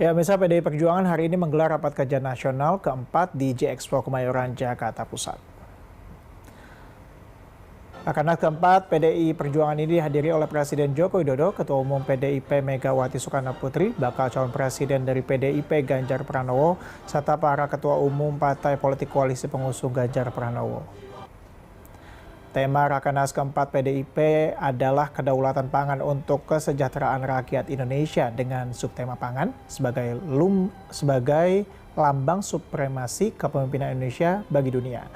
Ya, misal PDI Perjuangan hari ini menggelar rapat kajian nasional keempat di J-Expo Kemayoran, Jakarta Pusat. Rakernas keempat PDI Perjuangan ini dihadiri oleh Presiden Joko Widodo, Ketua Umum PDIP Megawati Soekarno Putri, bakal calon presiden dari PDIP Ganjar Pranowo, serta para ketua umum partai politik koalisi pengusung Ganjar Pranowo. Tema Rakernas keempat PDIP adalah kedaulatan pangan untuk kesejahteraan rakyat Indonesia dengan subtema pangan sebagai lambang supremasi kepemimpinan Indonesia bagi dunia.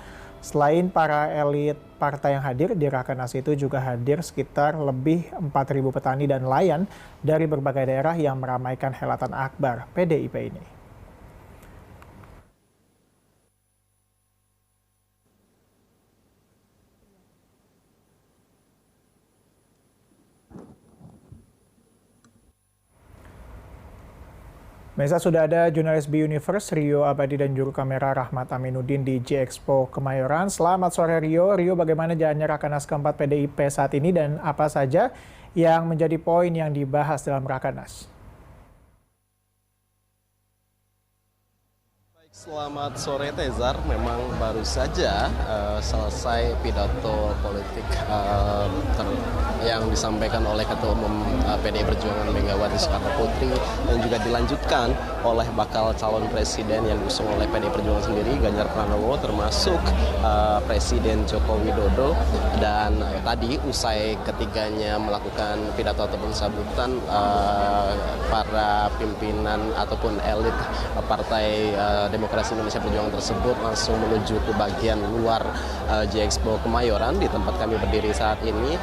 Selain para elit partai yang hadir, di Rakernas itu juga hadir sekitar lebih 4.000 petani dan nelayan dari berbagai daerah yang meramaikan helatan akbar PDIP ini. Mesa sudah ada jurnalis B-Universe Rio Abadi dan juru kamera Rahmat Aminuddin di J-Expo Kemayoran. Selamat sore Rio. Rio, bagaimana jalannya Rakernas keempat PDIP saat ini dan apa saja yang menjadi poin yang dibahas dalam Rakernas? Selamat sore Tezar, memang baru saja selesai pidato politik yang disampaikan oleh Ketua Umum PDI Perjuangan Megawati Soekarno Putri dan juga dilanjutkan oleh bakal calon presiden yang diusung oleh PDI Perjuangan sendiri, Ganjar Pranowo, termasuk Presiden Joko Widodo. Dan tadi usai ketiganya melakukan pidato ataupun sambutan, para pimpinan ataupun elit Partai Demokrasi Indonesia Perjuangan tersebut langsung menuju ke bagian luar J-Expo Kemayoran di tempat kami berdiri saat ini,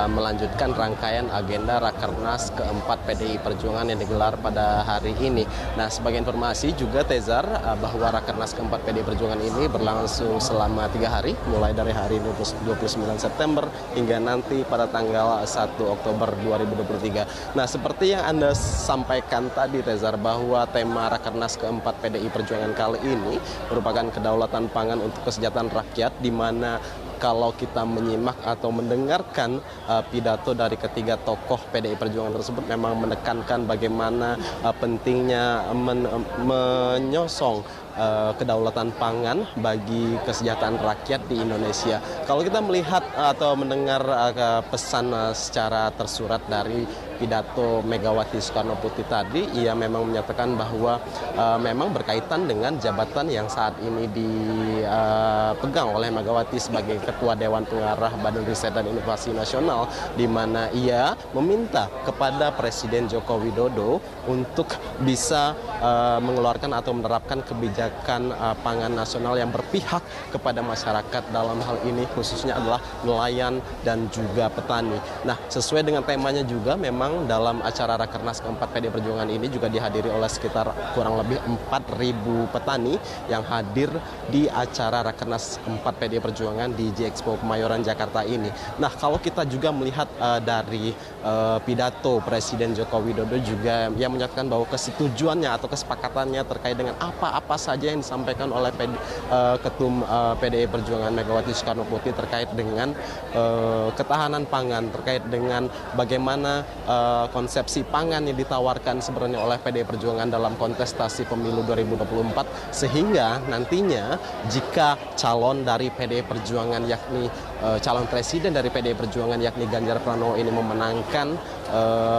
melanjutkan rangkaian agenda Rakernas keempat PDI Perjuangan yang digelar pada hari ini. Nah, sebagai informasi juga Tezar, bahwa Rakernas keempat PDI Perjuangan ini berlangsung selama 3 hari, mulai dari hari 29 September hingga nanti pada tanggal 1 Oktober 2023. Nah, seperti yang Anda sampaikan tadi Tezar, bahwa tema Rakernas keempat PDI Perjuangan kali ini merupakan kedaulatan pangan untuk kesejahteraan rakyat, di mana kalau kita menyimak atau mendengarkan pidato dari ketiga tokoh PDI Perjuangan tersebut memang menekankan bagaimana pentingnya menyosong kedaulatan pangan bagi kesejahteraan rakyat di Indonesia. Kalau kita melihat atau mendengar pesan secara tersurat dari pidato Megawati Soekarno Putri tadi, ia memang menyatakan bahwa memang berkaitan dengan jabatan yang saat ini dipegang oleh Megawati sebagai Ketua Dewan Pengarah Badan Riset dan Inovasi Nasional, di mana ia meminta kepada Presiden Joko Widodo untuk bisa mengeluarkan atau menerapkan kebijakan pangan nasional yang berpihak kepada masyarakat, dalam hal ini khususnya adalah nelayan dan juga petani. Nah, sesuai dengan temanya juga memang dalam acara Rakernas keempat PDI Perjuangan ini juga dihadiri oleh sekitar kurang lebih 4.000 petani yang hadir di acara Rakernas keempat PDI Perjuangan di J-Expo Kemayoran Jakarta ini. Nah, kalau kita juga melihat dari pidato Presiden Joko Widodo juga yang menyatakan bahwa kesetujuannya atau kesepakatannya terkait dengan apa-apa saja yang disampaikan oleh Ketum PDI Perjuangan Megawati Soekarno Putri terkait dengan ketahanan pangan, terkait dengan bagaimana konsepsi pangan yang ditawarkan sebenarnya oleh PDI Perjuangan dalam kontestasi pemilu 2024, sehingga nantinya jika calon dari PDI Perjuangan yakni calon presiden dari PDI Perjuangan yakni Ganjar Pranowo ini memenangkan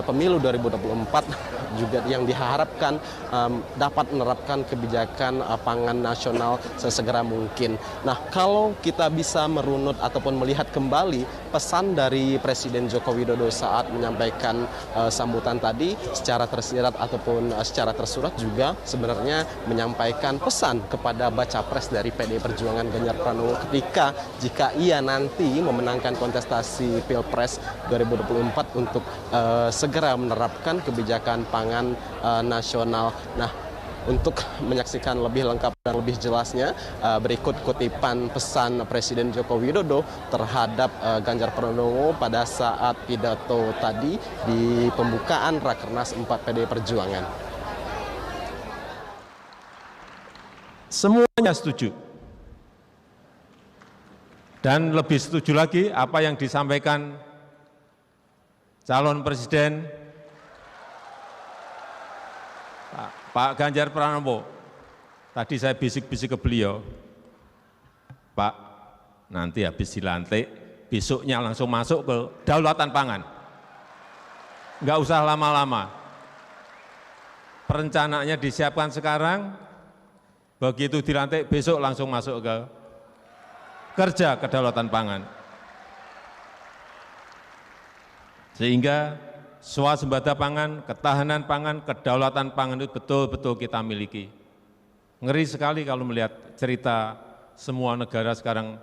pemilu 2024, juga yang diharapkan dapat menerapkan kebijakan pangan nasional sesegera mungkin. Nah, kalau kita bisa merunut ataupun melihat kembali pesan dari Presiden Joko Widodo saat menyampaikan sambutan tadi, secara tersirat ataupun secara tersurat juga sebenarnya menyampaikan pesan kepada baca pres dari PDI Perjuangan Ganjar Pranowo ketika jika ia nanti memenangkan kontestasi Pilpres 2024 untuk segera menerapkan kebijakan pangan nasional. Nah, untuk menyaksikan lebih lengkap dan lebih jelasnya, berikut kutipan pesan Presiden Joko Widodo terhadap Ganjar Pranowo pada saat pidato tadi di pembukaan Rakernas 4 PDI Perjuangan. Semuanya setuju. Dan lebih setuju lagi apa yang disampaikan calon presiden Pak Pak Ganjar Pranowo, tadi saya bisik-bisik ke beliau, Pak, nanti habis dilantik, besoknya langsung masuk ke daulatan pangan. Nggak usah lama-lama. Perencanaannya disiapkan sekarang, begitu dilantik besok langsung masuk ke kerja kedaulatan pangan. Sehingga swasembada pangan, ketahanan pangan, kedaulatan pangan itu betul-betul kita miliki. Ngeri sekali kalau melihat cerita semua negara sekarang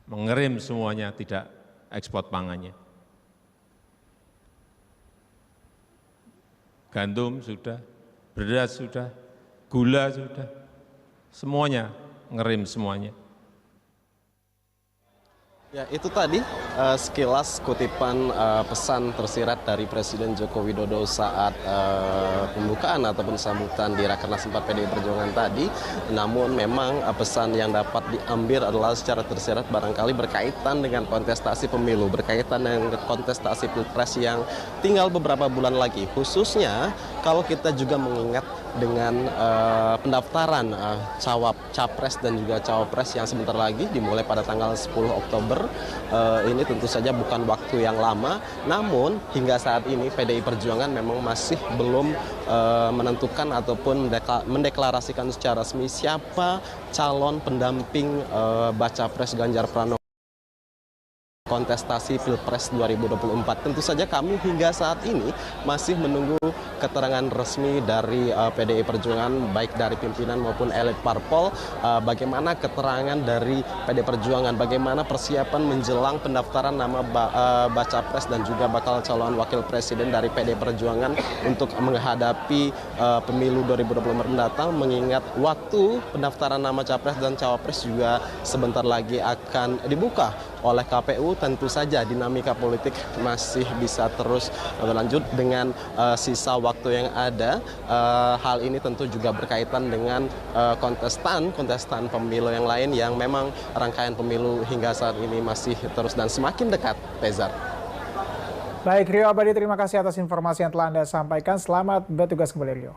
mengerim semuanya, tidak ekspor pangannya. Gandum sudah, beras sudah, gula sudah, semuanya ngerim semuanya. Ya, itu tadi sekilas kutipan pesan tersirat dari Presiden Joko Widodo saat pembukaan ataupun sambutan di Rakernas 4 PDI Perjuangan tadi. Namun memang pesan yang dapat diambil adalah secara tersirat barangkali berkaitan dengan kontestasi pemilu, berkaitan dengan kontestasi Pilpres yang tinggal beberapa bulan lagi. Khususnya kalau kita juga mengingat dengan pendaftaran capres dan juga cawapres yang sebentar lagi dimulai pada tanggal 10 Oktober. Ini tentu saja bukan waktu yang lama, namun hingga saat ini PDI Perjuangan memang masih belum menentukan ataupun mendeklarasikan secara resmi siapa calon pendamping baca pres Ganjar Pranowo kontestasi Pilpres 2024. Tentu saja kami hingga saat ini masih menunggu keterangan resmi dari PDI Perjuangan, baik dari pimpinan maupun elit parpol, bagaimana keterangan dari PDI Perjuangan, bagaimana persiapan menjelang pendaftaran nama baca pres dan juga bakal calon wakil presiden dari PDI Perjuangan untuk menghadapi pemilu 2024 mendatang, mengingat waktu pendaftaran nama capres dan cawapres juga sebentar lagi akan dibuka oleh KPU. Tentu saja dinamika politik masih bisa terus berlanjut dengan sisa waktu yang ada. Hal ini tentu juga berkaitan dengan kontestan pemilu yang lain yang memang rangkaian pemilu hingga saat ini masih terus dan semakin dekat, Tezar. Baik, Rio Abadi, terima kasih atas informasi yang telah Anda sampaikan. Selamat bertugas kembali, Rio.